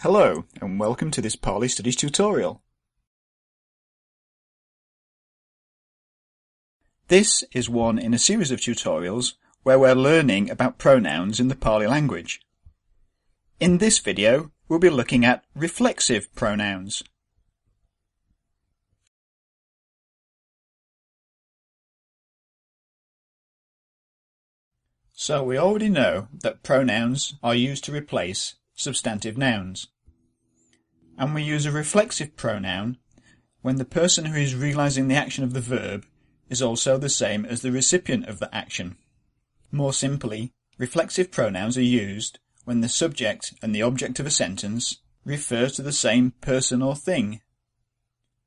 Hello, and welcome to this Pali Studies tutorial. This is one in a series of tutorials where we're learning about pronouns in the Pali language. In this video, we'll be looking at reflexive pronouns. So we already know that pronouns are used to replace substantive nouns. And we use a reflexive pronoun when the person who is realizing the action of the verb is also the same as the recipient of the action. More simply, reflexive pronouns are used when the subject and the object of a sentence refer to the same person or thing.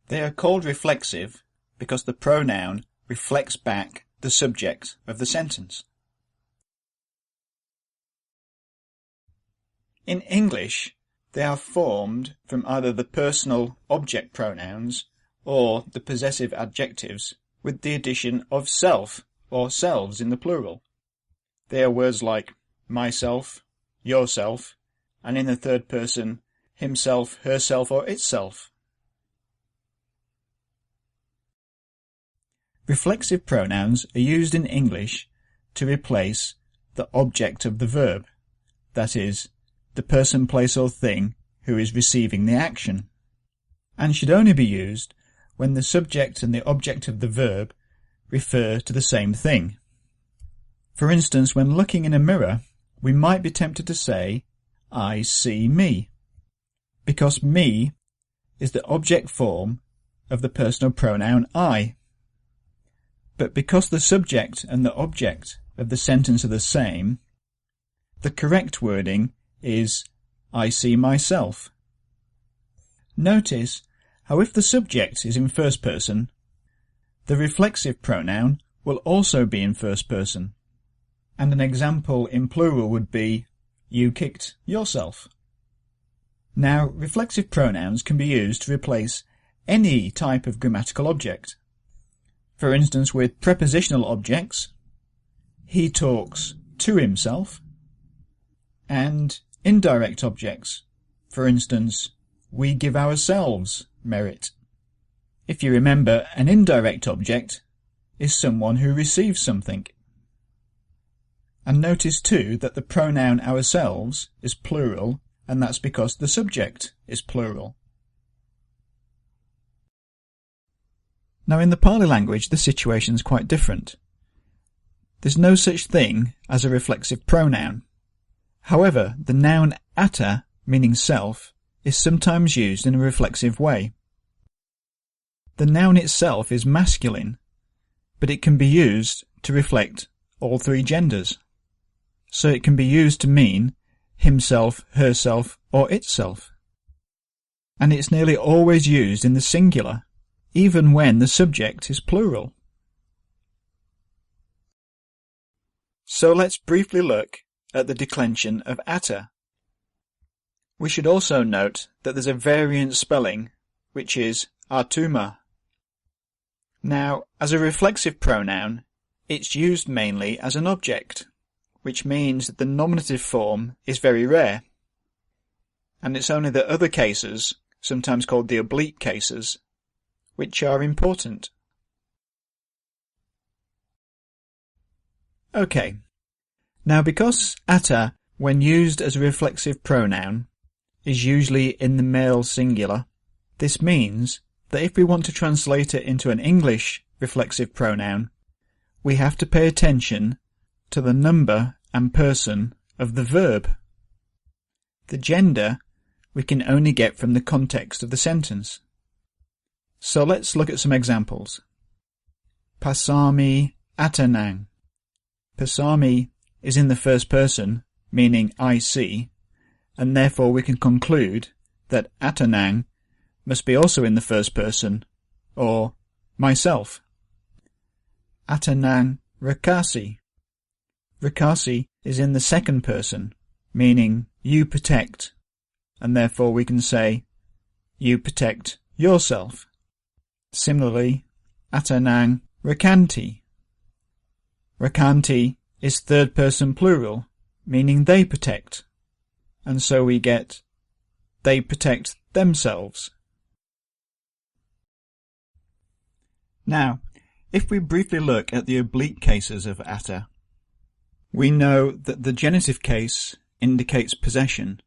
They are called reflexive because the pronoun reflects back the subject of the sentence. In English, they are formed from either the personal object pronouns or the possessive adjectives with the addition of self or selves in the plural. They are words like myself, yourself, and in the third person, himself, herself, or itself. Reflexive pronouns are used in English to replace the object of the verb, that is, the person, place, or thing who is receiving the action, and should only be used when the subject and the object of the verb refer to the same thing. For instance, when looking in a mirror, we might be tempted to say, I see me, because me is the object form of the personal pronoun I. But because the subject and the object of the sentence are the same, the correct wording is I see myself. Notice how if the subject is in first person, the reflexive pronoun will also be in first person, and an example in plural would be you kicked yourself. Now, reflexive pronouns can be used to replace any type of grammatical object. For instance, with prepositional objects, he talks to himself, and indirect objects. For instance, we give ourselves merit. If you remember, an indirect object is someone who receives something. And notice too that the pronoun ourselves is plural, and that's because the subject is plural. Now in the Pali language the situation is quite different. There's no such thing as a reflexive pronoun. However, the noun atta, meaning self, is sometimes used in a reflexive way. The noun itself is masculine, but it can be used to reflect all three genders. So it can be used to mean himself, herself, or itself. And it's nearly always used in the singular, even when the subject is plural. So let's briefly look at the declension of atta. We should also note that there's a variant spelling, which is atuma. Now, as a reflexive pronoun, it's used mainly as an object, which means that the nominative form is very rare. And it's only the other cases, sometimes called the oblique cases, which are important. Okay. Now because atta, when used as a reflexive pronoun, is usually in the male singular, this means that if we want to translate it into an English reflexive pronoun, we have to pay attention to the number and person of the verb. The gender we can only get from the context of the sentence. So let's look at some examples. Pasami atanang. Pasami is in the first person, meaning I see, and therefore we can conclude that atanang must be also in the first person, or myself. Atanang rakasi. Rakasi is in the second person, meaning you protect, and therefore we can say you protect yourself. Similarly, atanang rakanti. Rakanti is third person plural, meaning they protect, and so we get they protect themselves. Now, if we briefly look at the oblique cases of ata, we know that the genitive case indicates possession.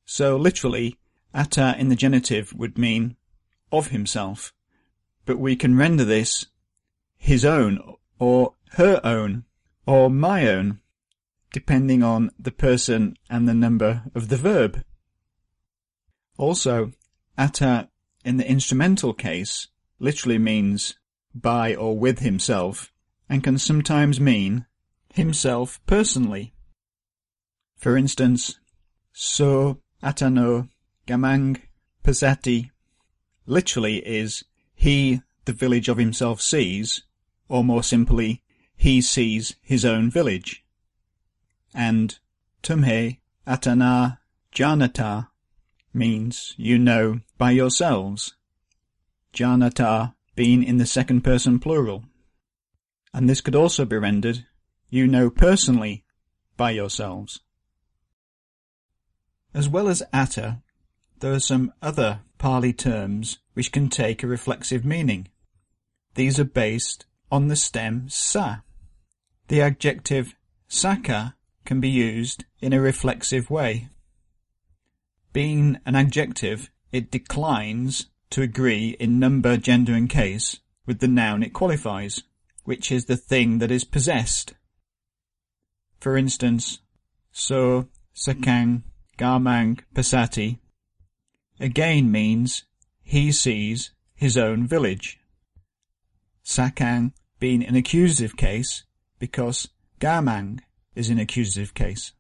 So literally, ata in the genitive would mean of himself, but we can render this his own, or her own, or my own, depending on the person and the number of the verb. Also, ata in the instrumental case literally means by or with himself, and can sometimes mean himself personally. For instance, so atano gamang pasati literally is he the village of himself sees, or more simply, he sees his own village. And tumhe atana janata means you know by yourselves, janata being in the second person plural. And this could also be rendered you know personally by yourselves. As well as ata, there are some other Pali terms which can take a reflexive meaning. These are based on the stem sa. The adjective saka can be used in a reflexive way. Being an adjective, it declines to agree in number, gender and case with the noun it qualifies, which is the thing that is possessed. For instance, so, sakang, gamang, pasati again means he sees his own village. Sakang being an accusative case because gamang is an accusative case.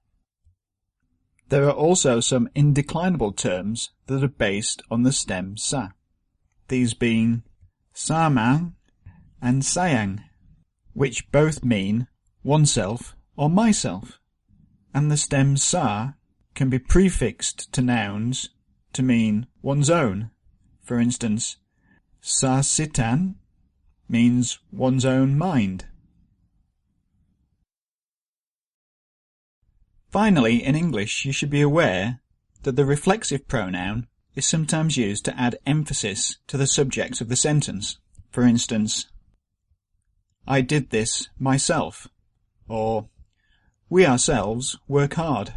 There are also some indeclinable terms that are based on the stem sa, these being samang and sayang, which both mean oneself or myself, and the stem sa can be prefixed to nouns to mean one's own. For instance, sa sitan means one's own mind. Finally, in English, you should be aware that the reflexive pronoun is sometimes used to add emphasis to the subject of the sentence. For instance, I did this myself, or we ourselves work hard.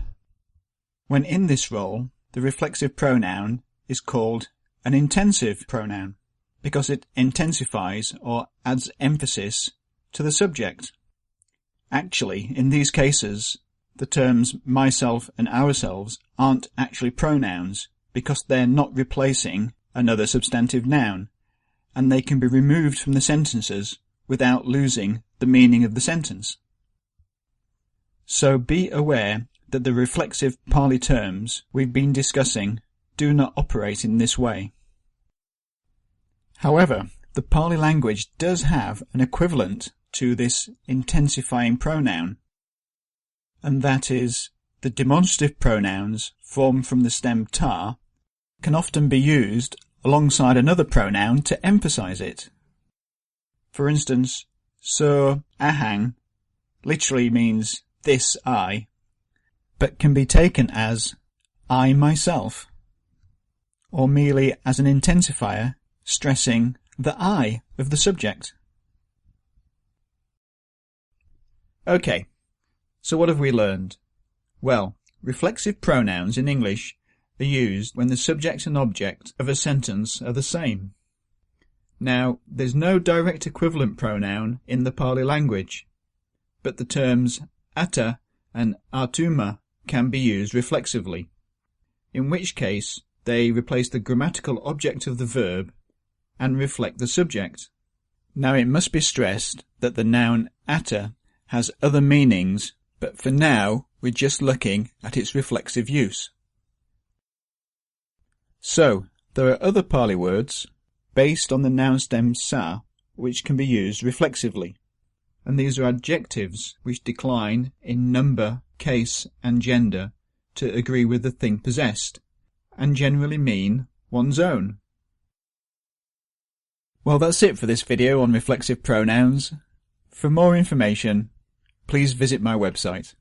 When in this role, the reflexive pronoun is called an intensive pronoun because it intensifies or adds emphasis to the subject. Actually, in these cases, the terms myself and ourselves aren't actually pronouns because they're not replacing another substantive noun, and they can be removed from the sentences without losing the meaning of the sentence. So be aware that the reflexive Pali terms we've been discussing do not operate in this way. However, the Pali language does have an equivalent to this intensifying pronoun, and that is the demonstrative pronouns formed from the stem ta can often be used alongside another pronoun to emphasize it. For instance, so ahang literally means this I, but can be taken as I myself, or merely as an intensifier stressing the I of the subject. Okay, so what have we learned? Well, reflexive pronouns in English are used when the subject and object of a sentence are the same. Now, there's no direct equivalent pronoun in the Pali language, but the terms ata and atuma can be used reflexively, in which case they replace the grammatical object of the verb and reflect the subject. Now, it must be stressed that the noun ata has other meanings, but for now we're just looking at its reflexive use. So, there are other Pali words based on the noun stem sa which can be used reflexively, and these are adjectives which decline in number, case and gender to agree with the thing possessed, and generally mean one's own. Well, that's it for this video on reflexive pronouns. For more information, please visit my website.